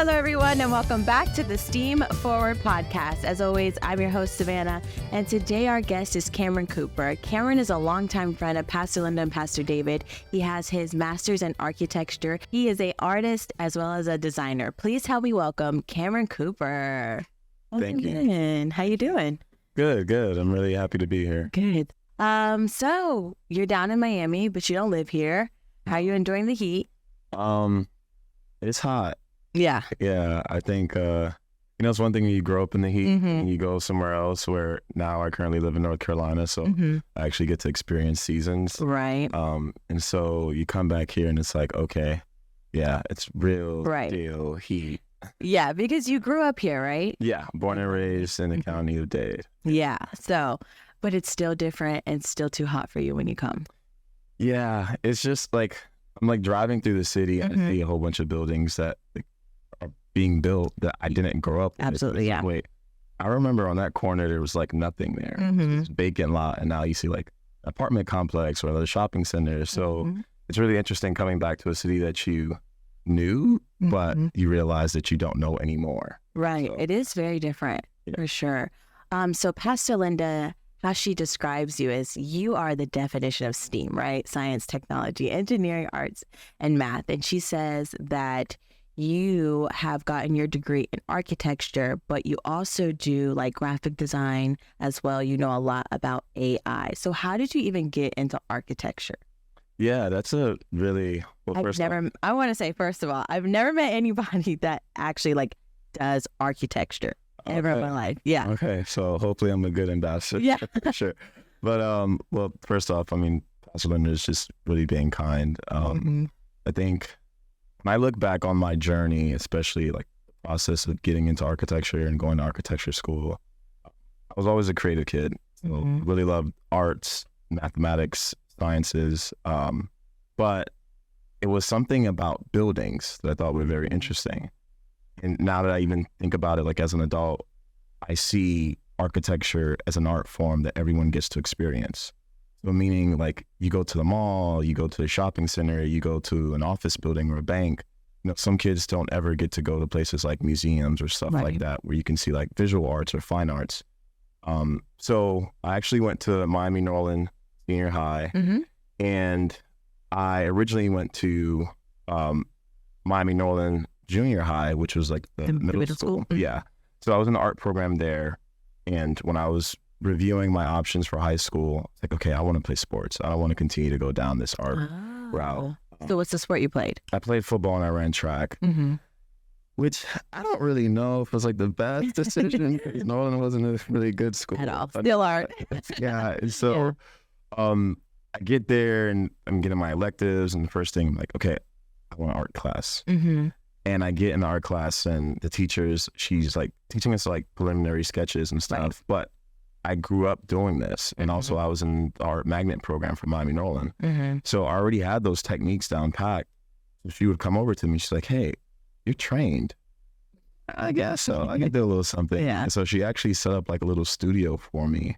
Hello, everyone, and welcome back to the STEAM Forward podcast. As always, I'm your host, Savannah, and today our guest is Cameron Cooper. Cameron is a longtime friend of Pastor Linda and Pastor David. He has his master's in architecture. He is an artist as well as a designer. Please help me welcome Cameron Cooper. Thank you. How you doing? Good. I'm really happy to be here. Good. So you're down in Miami, but you don't live here. How are you enjoying the heat? It's hot. Yeah. Yeah, I think, it's one thing when you grow up in the heat and you go somewhere else where now I currently live in North Carolina, so I actually get to experience seasons. Right. And so you come back here and it's like, okay, yeah, it's real deal heat. Yeah, because you grew up here, right? Yeah, born and raised in the county of Dade. Yeah, so, but it's still different and still too hot for you when you come. Yeah, it's just like, I'm like driving through the city and I see a whole bunch of buildings that are being built that I didn't grow up with. Absolutely, yeah. Wait, I remember on that corner there was like nothing there. It's a vacant lot, and now you see like an apartment complex or another shopping center. So it's really interesting coming back to a city that you knew, but you realize that you don't know anymore. Right. So, it is very different for sure. So Pastor Linda, how she describes you is you are the definition of STEAM, right? Science, technology, engineering, arts, and math. And she says that you have gotten your degree in architecture, but you also do like graphic design as well. You know a lot about AI. So how did you even get into architecture? Yeah, that's a really I want to say, first of all, I've never met anybody that actually like does architecture ever in my life. Yeah. Okay, so hopefully I'm a good ambassador. Yeah. For sure. But well, first off, I mean, Pastor Linda is just really being kind. I think when I look back on my journey, especially like the process of getting into architecture and going to architecture school, I was always a creative kid. So really loved arts, mathematics, sciences. But it was something about buildings that I thought were very interesting. And now that I even think about it, like as an adult, I see architecture as an art form that everyone gets to experience. So meaning like you go to the mall, you go to the shopping center, you go to an office building or a bank. You know, some kids don't ever get to go to places like museums or stuff like that, where you can see like visual arts or fine arts. So I actually went to Miami Norland Senior High, and I originally went to Miami Norland Junior High, which was like the middle school. Yeah. So I was in the art program there. And when I was reviewing my options for high school, it's like, okay, I want to play sports. I don't want to continue to go down this art route. So what's the sport you played? I played football and I ran track, which I don't really know if it was like the best decision. Norland wasn't a really good school. At all. Still art. Yeah. And so I get there and I'm getting my electives, and the first thing I'm like, okay, I want an art class. And I get in the art class and the teachers, she's like teaching us like preliminary sketches and stuff. But I grew up doing this. And also I was in the art magnet program for Miami Norland. So I already had those techniques down packed. So she would come over to me. She's like, hey, you're trained. I guess so. I can do a little something. Yeah. And so she actually set up like a little studio for me.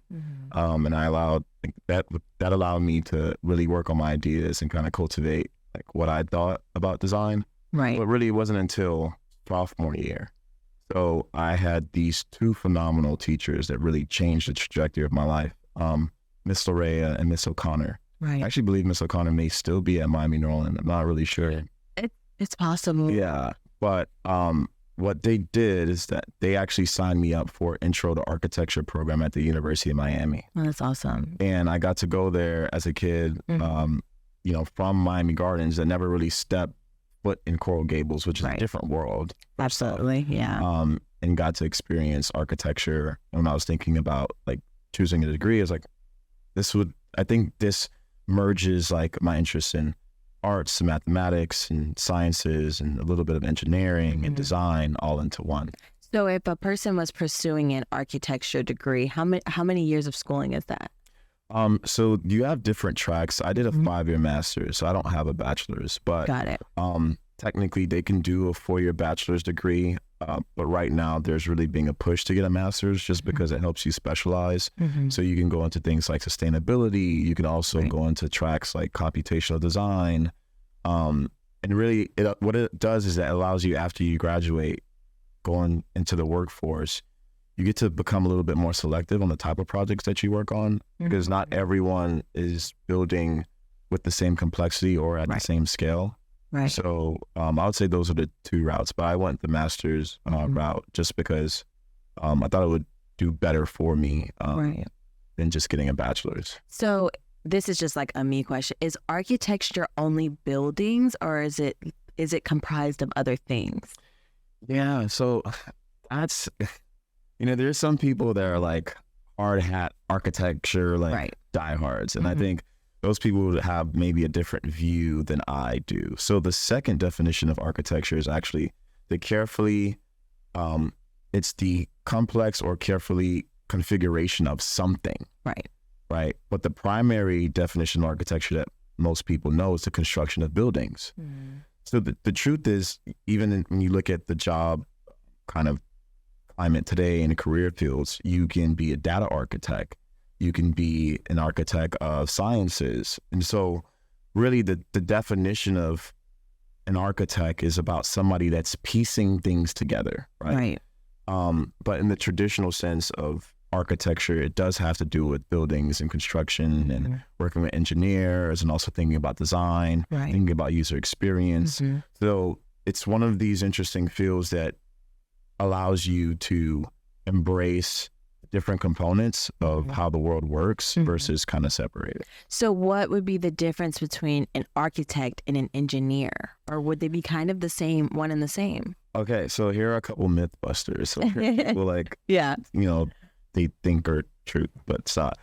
And I allowed that allowed me to really work on my ideas and kind of cultivate like what I thought about design. Right. But really it wasn't until sophomore year. So I had these two phenomenal teachers that really changed the trajectory of my life. Miss Lorea and Miss O'Connor. Right. I actually believe Miss O'Connor may still be at Miami Norland. I'm not really sure. It's possible. Yeah. But what they did is that they actually signed me up for Intro to Architecture program at the University of Miami. Oh, that's awesome. And I got to go there as a kid, from Miami Gardens that never really stepped foot in Coral Gables, which is a different world. Absolutely, yeah. And got to experience architecture. When I was thinking about like choosing a degree, I was like, I think this merges like my interest in arts and mathematics and sciences and a little bit of engineering and design all into one. So if a person was pursuing an architecture degree, how many years of schooling is that? So you have different tracks. I did a 5-year master's, so I don't have a bachelor's, but Got it. Technically they can do a 4-year bachelor's degree. But right now there's really being a push to get a master's just because it helps you specialize. So you can go into things like sustainability. You can also go into tracks like computational design. And really, what it does is that it allows you, after you graduate, going into the workforce, you get to become a little bit more selective on the type of projects that you work on, because not everyone is building with the same complexity or at the same scale. Right. So I would say those are the two routes, but I went the master's route just because I thought it would do better for me than just getting a bachelor's. So this is just like a me question. Is architecture only buildings, or is it comprised of other things? Yeah, so that's, there's some people that are like hard hat architecture, like diehards. And I think those people would have maybe a different view than I do. So the second definition of architecture is actually the carefully, it's the complex or carefully configuration of something. Right. But the primary definition of architecture that most people know is the construction of buildings. So the truth is, even when you look at the job kind of climate today in the career fields, you can be a data architect, you can be an architect of sciences. And so really the definition of an architect is about somebody that's piecing things together, right? But in the traditional sense of architecture, it does have to do with buildings and construction and working with engineers, and also thinking about design, thinking about user experience. So it's one of these interesting fields that allows you to embrace different components of how the world works versus kind of separate it. So what would be the difference between an architect and an engineer? Or would they be kind of the same, one and the same? Okay, so here are a couple myth busters. So people like, they think are truth, but it's not.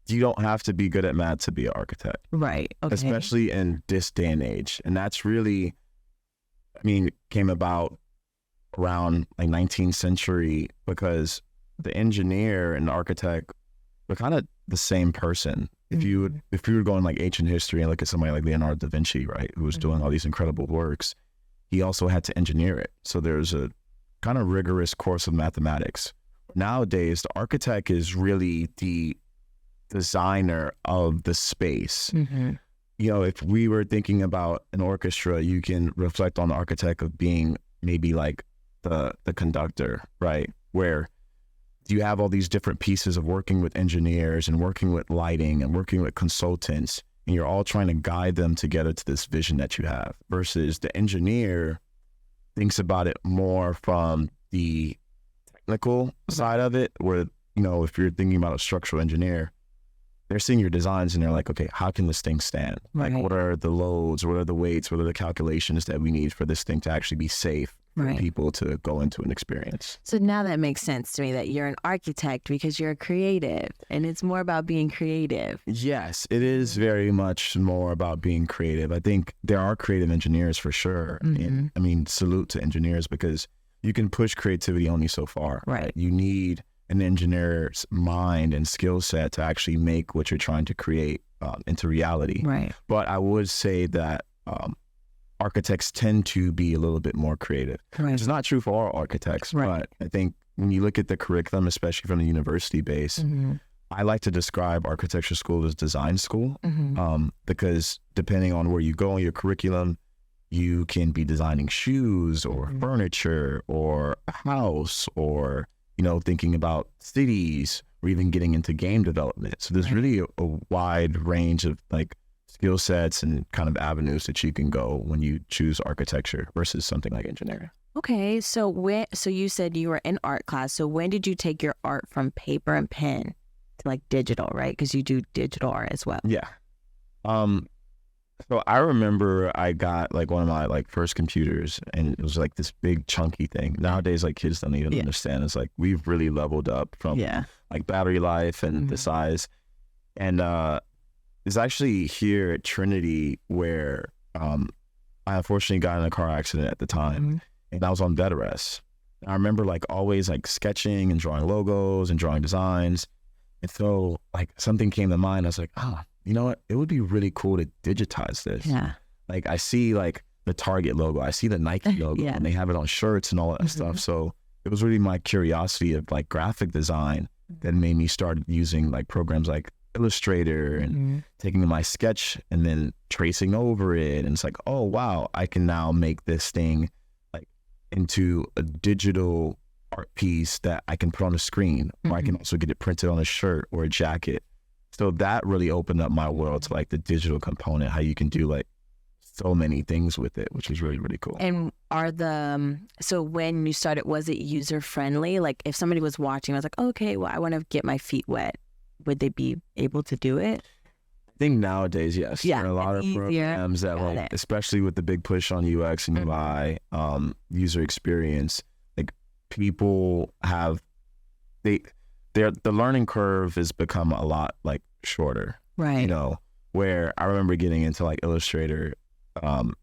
You don't have to be good at math to be an architect. Right. Okay. Especially in this day and age. And that's really, came about around like 19th century, because the engineer and the architect were kind of the same person. If you were going like ancient history and look at somebody like Leonardo da Vinci, right, who was doing all these incredible works, he also had to engineer it. So there's a kind of rigorous course of mathematics. Nowadays, the architect is really the designer of the space. If we were thinking about an orchestra, you can reflect on the architect of being maybe like the conductor, right? Where you have all these different pieces of working with engineers and working with lighting and working with consultants, and you're all trying to guide them together to this vision that you have, versus the engineer thinks about it more from the technical side of it, where, if you're thinking about a structural engineer, they're seeing your designs and they're like, okay, how can this thing stand? Like, what are the loads? What are the weights? What are the calculations that we need for this thing to actually be safe for people to go into an experience? So now that makes sense to me, that you're an architect because you're a creative, and it's more about being creative. Yes, it is very much more about being creative. I think there are creative engineers for sure. And salute to engineers, because you can push creativity only so far. Right. You need an engineer's mind and skill set to actually make what you're trying to create into reality. Right. But I would say that architects tend to be a little bit more creative. Which is not true for all architects, but I think when you look at the curriculum, especially from the university base, I like to describe architecture school as design school, because depending on where you go in your curriculum, you can be designing shoes or furniture or a house, or thinking about cities, or even getting into game development. So there's really a wide range of like skill sets and kind of avenues that you can go when you choose architecture versus something like engineering. Okay, so you said you were in art class. So when did you take your art from paper and pen to like digital, right? Because you do digital art as well. Yeah. So I remember I got like one of my like first computers, and it was like this big chunky thing. Nowadays, like kids don't even understand. It's like we've really leveled up from like battery life and the size. And it's actually here at Trinity where I unfortunately got in a car accident at the time, and I was on bed rest. I remember like always like sketching and drawing logos and drawing designs. And so like something came to mind. I was like, you know what? It would be really cool to digitize this. Yeah. Like I see like the Target logo, I see the Nike logo, and they have it on shirts and all that stuff. So it was really my curiosity of like graphic design that made me start using like programs like Illustrator and taking my sketch and then tracing over it. And it's like, oh, wow, I can now make this thing like into a digital art piece that I can put on a screen, or I can also get it printed on a shirt or a jacket. So that really opened up my world to like the digital component, how you can do like so many things with it, which was really, really cool. And so when you started, was it user friendly? Like if somebody was watching, I was like, okay, well, I want to get my feet wet. Would they be able to do it? I think nowadays, yes. Yeah, there are a lot of programs that like, especially with the big push on UX and UI, user experience, like people have, the learning curve has become a lot like shorter. Right. You know, where I remember getting into like Illustrator, and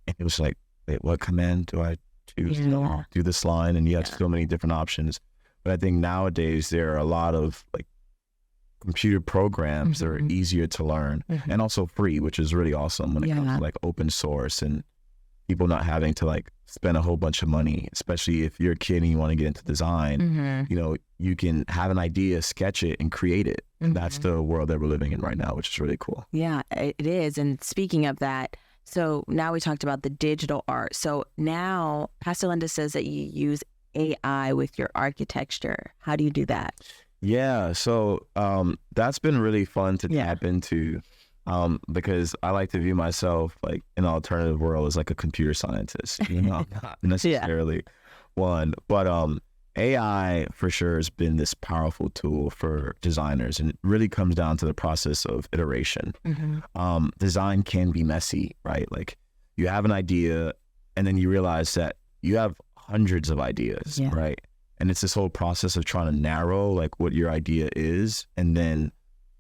it was like, wait, what command do I choose to do this line? And you have so many different options. But I think nowadays there are a lot of like computer programs that are easier to learn and also free, which is really awesome when it comes to like open source and people not having to like spend a whole bunch of money, especially if you're a kid and you want to get into design. You know, you can have an idea, sketch it, and create it. And that's the world that we're living in right now, which is really cool. Yeah, it is. And speaking of that, so now we talked about the digital art. So now Pastor Linda says that you use AI with your architecture. How do you do that? Yeah, so that's been really fun to tap into because I like to view myself like in an alternative world as like a computer scientist. You know, I'm not necessarily one, but AI for sure has been this powerful tool for designers, and it really comes down to the process of iteration. Design can be messy, right? Like you have an idea and then you realize that you have hundreds of ideas, right? And it's this whole process of trying to narrow like what your idea is, and then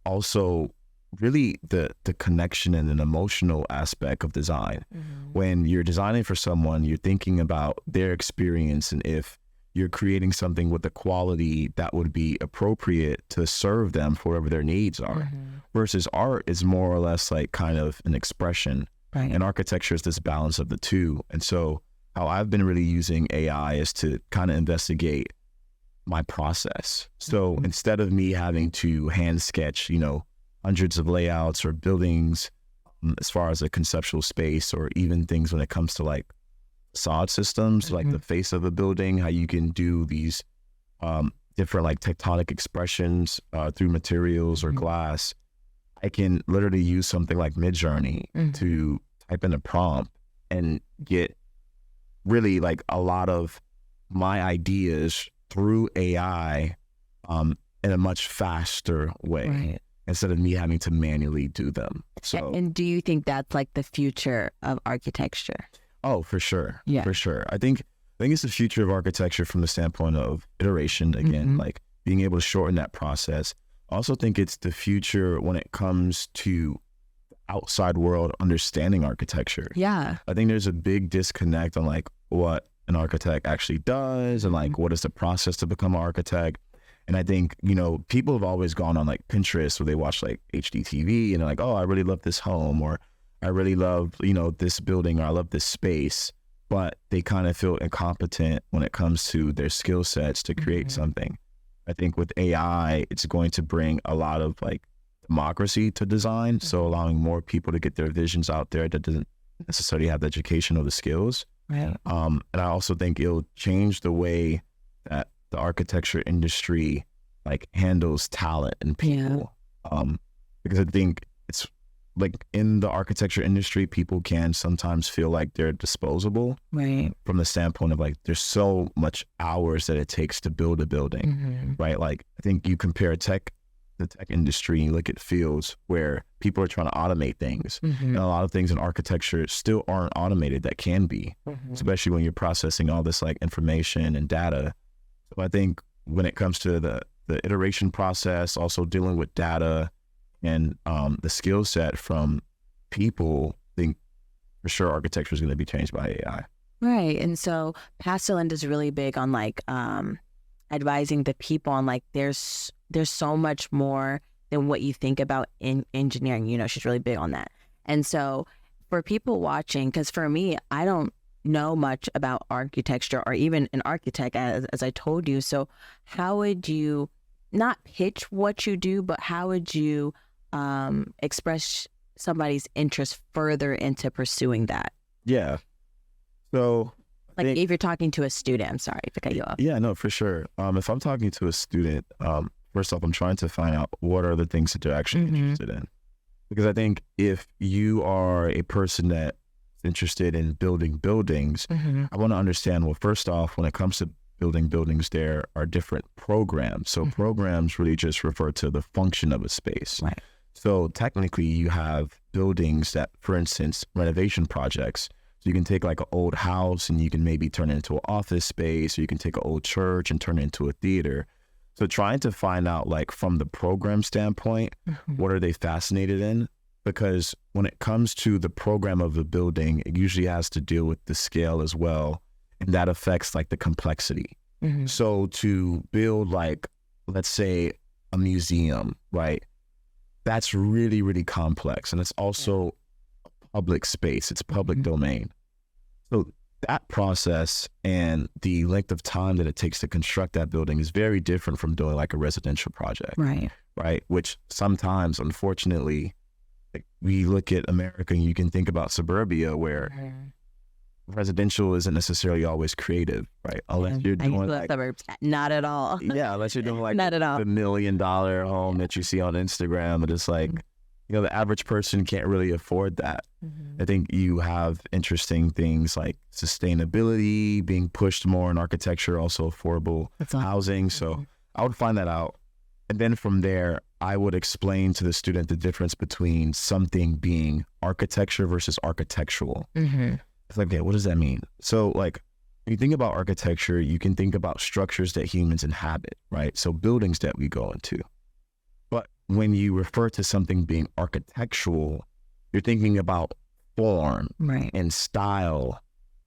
also really the connection and an emotional aspect of design. When you're designing for someone, you're thinking about their experience, and if you're creating something with the quality that would be appropriate to serve them for whatever their needs are. Versus art is more or less like kind of an expression, and architecture is this balance of the two. And so how I've been really using AI is to kind of investigate my process. So instead of me having to hand sketch, you know, hundreds of layouts or buildings as far as a conceptual space, or even things when it comes to like facade systems, like the face of a building, how you can do these different like tectonic expressions through materials or glass. I can literally use something like Midjourney to type in a prompt and get really like a lot of my ideas through AI in a much faster way, instead of me having to manually do them. So, and do you think that's like the future of architecture? Oh, for sure. Yeah, for sure. I think it's the future of architecture from the standpoint of iteration, again, like being able to shorten that process. I also think it's the future when it comes to outside world understanding architecture. Yeah. I think there's a big disconnect on like what an architect actually does and like what is the process to become an architect. And I think, you know, people have always gone on like Pinterest where they watch like HGTV and they're like, oh, I really love this home, or I really love, you know, this building, or I love this space, but they kind of feel incompetent when it comes to their skill sets to create something. I think with AI, it's going to bring a lot of like democracy to design. So allowing more people to get their visions out there that doesn't necessarily have the education or the skills. Right. And I also think it'll change the way that the architecture industry like handles talent and people. Because I think it's like in the architecture industry, people can sometimes feel like they're disposable, right? From the standpoint of like, there's so much hours that it takes to build a building, right? Like I think you compare the tech industry, and you look at fields where people are trying to automate things, and a lot of things in architecture still aren't automated that can be, especially when you're processing all this like information and data. So I think when it comes to the iteration process, also dealing with data and the skill set from people, I think for sure architecture is going to be changed by AI. Right. And so Pastor Linda's really big on like advising the people on like there's so much more than what you think about in engineering. You know, she's really big on that. And so for people watching, because for me, I don't know much about architecture or even an architect, as I told you. So how would you not pitch what you do, but how would you express somebody's interest further into pursuing that? Yeah. So like if you're talking to a student, I'm sorry to cut you off. Yeah, no, for sure. If I'm talking to a student, first off, I'm trying to find out what are the things that they're actually interested in. Because I think if you are a person that's interested in building buildings, I want to understand, well, first off, when it comes to building buildings, there are different programs. So programs really just refer to the function of a space. Right. So technically you have buildings that, for instance, renovation projects. So you can take like an old house and you can maybe turn it into an office space, or you can take an old church and turn it into a theater. So trying to find out, like, from the program standpoint, what are they fascinated in? Because when it comes to the program of the building, it usually has to deal with the scale as well. And that affects like the complexity. So to build, like, let's say a museum, right? That's really, really complex. And it's also public space. It's public domain. So that process and the length of time that it takes to construct that building is very different from doing like a residential project. Right. Which sometimes, unfortunately, like, we look at America and you can think about suburbia where residential isn't necessarily always creative, right? Unless you're doing like suburbs. Not at all. Yeah, unless you're doing like not at all. the $1 million home that you see on Instagram, and it's like, you know, the average person can't really afford that. I think you have interesting things like sustainability being pushed more in architecture, also affordable housing. So I would find that out. And then from there, I would explain to the student the difference between something being architecture versus architectural. It's like, okay, what does that mean? So like, when you think about architecture, you can think about structures that humans inhabit, right? So buildings that we go into. But when you refer to something being architectural, you're thinking about form and style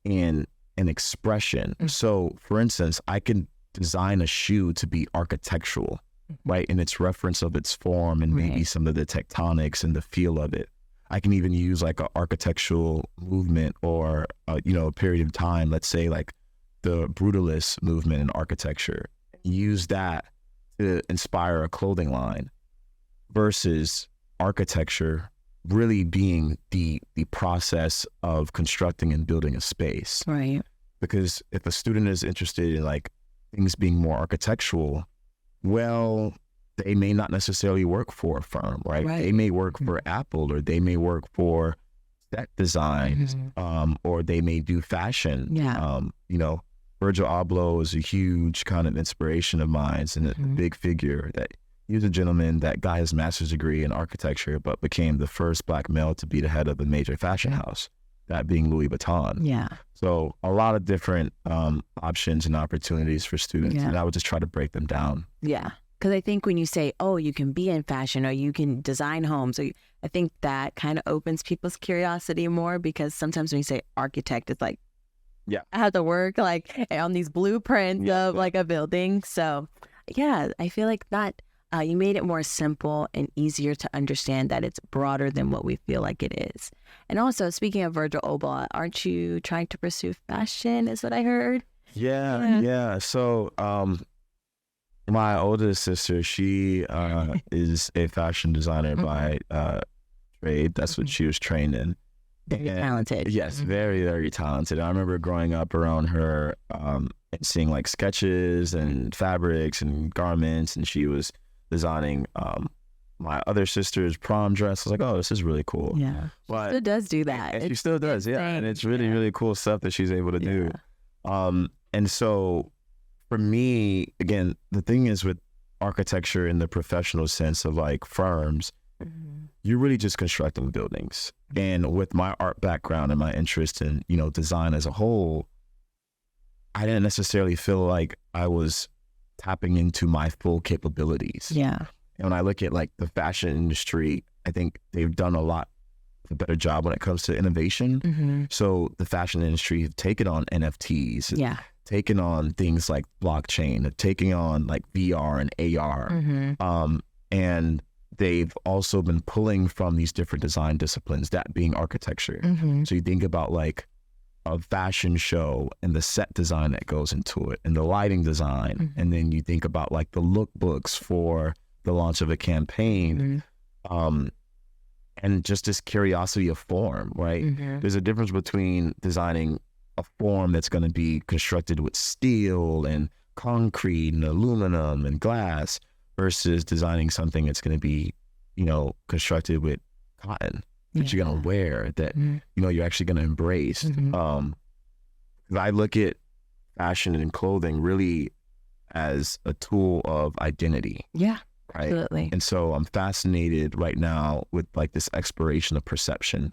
and expression. So for instance, I can design a shoe to be architectural, right? In its reference of its form and maybe some of the tectonics and the feel of it. I can even use like an architectural movement or, you know, a period of time, let's say like the brutalist movement in architecture, use that to inspire a clothing line versus architecture really being the process of constructing and building a space. Right. Because if a student is interested in like things being more architectural, well, they may not necessarily work for a firm, right? They may work for Apple, or they may work for set designs, or they may do fashion. You know, Virgil Abloh is a huge kind of inspiration of mine, and a big figure. That he was a gentleman that got his master's degree in architecture, but became the first Black male to be the head of a major fashion house, that being Louis Vuitton. So a lot of different options and opportunities for students, and I would just try to break them down. Because I think when you say, oh, you can be in fashion or you can design homes, I think that kind of opens people's curiosity more, because sometimes when you say architect, it's like, I have to work like on these blueprints of like a building. So I feel like that you made it more simple and easier to understand that it's broader than what we feel like it is. And also, speaking of Virgil Abloh, aren't you trying to pursue fashion, is what I heard? So, my oldest sister, she is a fashion designer by trade. That's what she was trained in. Very talented. Yes, very, very talented. I remember growing up around her and seeing like sketches and fabrics and garments, and she was designing my other sister's prom dress. I was like, oh, this is really cool. But she still does do that. And she still does, and it's really, really cool stuff that she's able to do. And so for me, again, the thing is with architecture in the professional sense of like firms, you're really just constructing buildings. And with my art background and my interest in, you know, design as a whole, I didn't necessarily feel like I was tapping into my full capabilities. And when I look at like the fashion industry, I think they've done a better job when it comes to innovation. So the fashion industry have taken on NFTs. Taking on things like blockchain, taking on like VR and AR. And they've also been pulling from these different design disciplines, that being architecture. So you think about like a fashion show and the set design that goes into it and the lighting design. And then you think about like the lookbooks for the launch of a campaign. and just this curiosity of form, right? Mm-hmm. There's a difference between designing a form that's going to be constructed with steel and concrete and aluminum and glass versus designing something that's going to be, constructed with cotton that you're going to wear, that, you're actually going to embrace. I look at fashion and clothing really as a tool of identity. Yeah. Right. Absolutely. And so I'm fascinated right now with like this exploration of perception.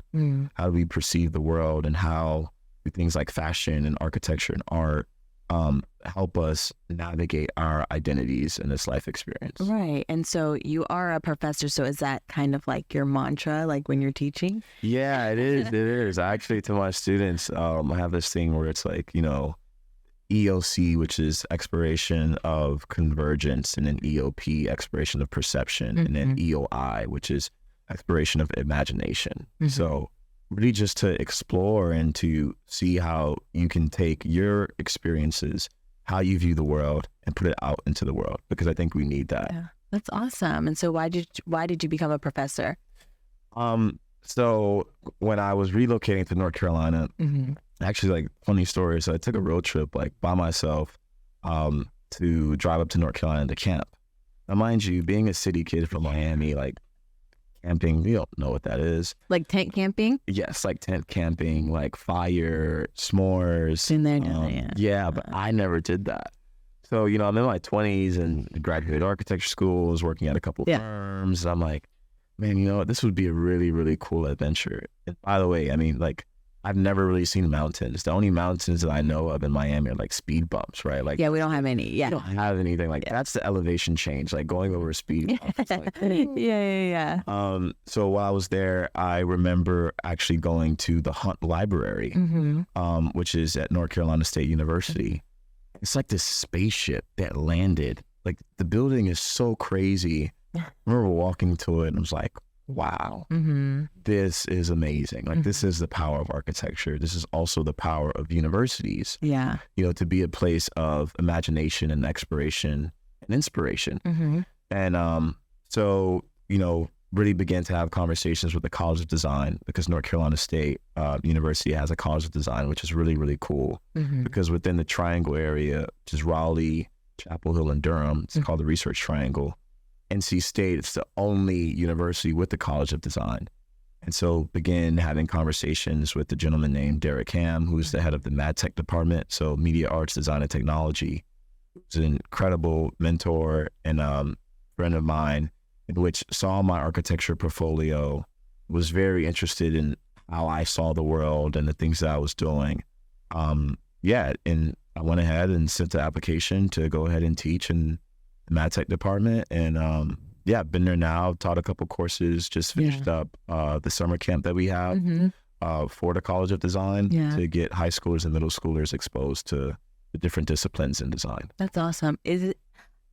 How do we perceive the world, and how do things like fashion and architecture and art help us navigate our identities in this life experience? Right. And so you are a professor. So is that kind of like your mantra, like when you're teaching? Yeah, it is. It is. Actually, to my students, I have this thing where it's like, EOC, which is exploration of convergence, and then EOP, exploration of perception, and then EOI, which is exploration of imagination. So really just to explore and to see how you can take your experiences, how you view the world, and put it out into the world, because I think we need that. Yeah, that's awesome. And so why did you become a professor? So when I was relocating to North Carolina, actually, like, funny story. So I took a road trip like by myself to drive up to North Carolina to camp. Now, mind you, being a city kid from Miami, like camping, you don't know what that is. Like tent camping? Yes, like tent camping, like fire, s'mores. Been there, done that, yeah, but I never did that. So, I'm in my 20s and graduated architecture school, was working at a couple firms. And I'm like, man, this would be a really, really cool adventure. And by the way, I mean, like, I've never really seen mountains. The only mountains that I know of in Miami are like speed bumps, right? Like, yeah, we don't have any. Yeah, we don't have anything like that's the elevation change, like going over a speed bump. It's like, yeah. So while I was there, I remember actually going to the Hunt Library, which is at North Carolina State University. It's like this spaceship that landed. Like, the building is so crazy. I remember walking to it and I was like, wow, this is amazing. Like, this is the power of architecture. This is also the power of universities. Yeah. To be a place of imagination and exploration and inspiration. And so, really began to have conversations with the College of Design, because North Carolina State University has a College of Design, which is really, really cool. Because within the Triangle area, which is Raleigh, Chapel Hill, and Durham, it's called the Research Triangle. NC State, it's the only university with the College of Design. And so began having conversations with a gentleman named Derek Ham, who's the head of the MadTech department, so Media Arts, Design, and Technology. He's an incredible mentor and friend of mine, in which saw my architecture portfolio, was very interested in how I saw the world and the things that I was doing. And I went ahead and sent the application to go ahead and teach in MadTech department, and been there now, taught a couple courses, just finished up the summer camp that we have for the College of Design to get high schoolers and middle schoolers exposed to the different disciplines in design. That's awesome.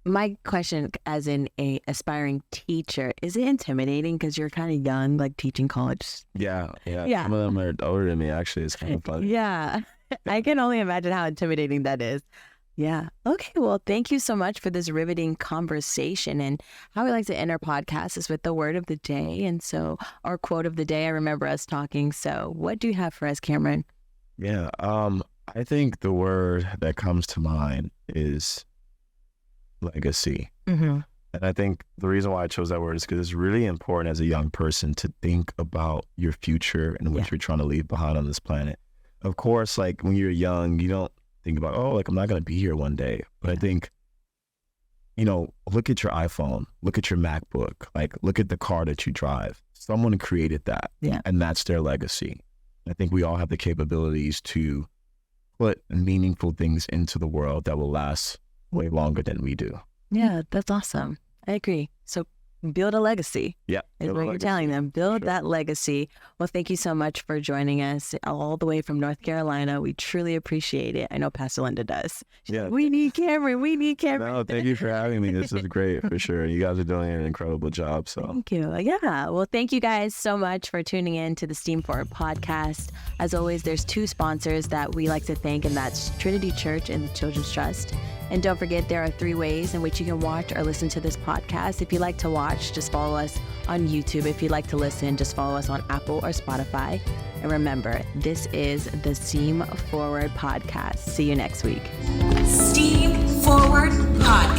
My question, as in a aspiring teacher, is it intimidating because you're kind of young, like teaching college? Yeah. Some of them are older than me, actually. It's kind of funny. Yeah, I can only imagine how intimidating that is. Yeah. Okay. Well, thank you so much for this riveting conversation. And how we like to end our podcast is with the word of the day. And so our quote of the day, I remember us talking. So what do you have for us, Cameron? Yeah. I think the word that comes to mind is legacy. And I think the reason why I chose that word is because it's really important as a young person to think about your future and what you're trying to leave behind on this planet. Of course, like when you're young, you don't think about, I'm not going to be here one day. But I think, look at your iPhone, look at your MacBook, like look at the car that you drive. Someone created that, and that's their legacy. I think we all have the capabilities to put meaningful things into the world that will last way longer than we do. Yeah, that's awesome. I agree. So build a legacy. Yeah. Is what you're telling them. Build that legacy. Well, thank you so much for joining us all the way from North Carolina. We truly appreciate it. I know Pastor Linda does. She's like, we need Cameron. No, thank you for having me. This is great, for sure. You guys are doing an incredible job. So thank you. Yeah. Well, thank you guys so much for tuning in to the Steam Forward podcast. As always, there's two sponsors that we like to thank, and that's Trinity Church and the Children's Trust. And don't forget, there are 3 ways in which you can watch or listen to this podcast. If you like to watch, just follow us on YouTube. If you like to listen, just follow us on Apple or Spotify. And remember, this is the Steam Forward Podcast. See you next week. Steam Forward Podcast.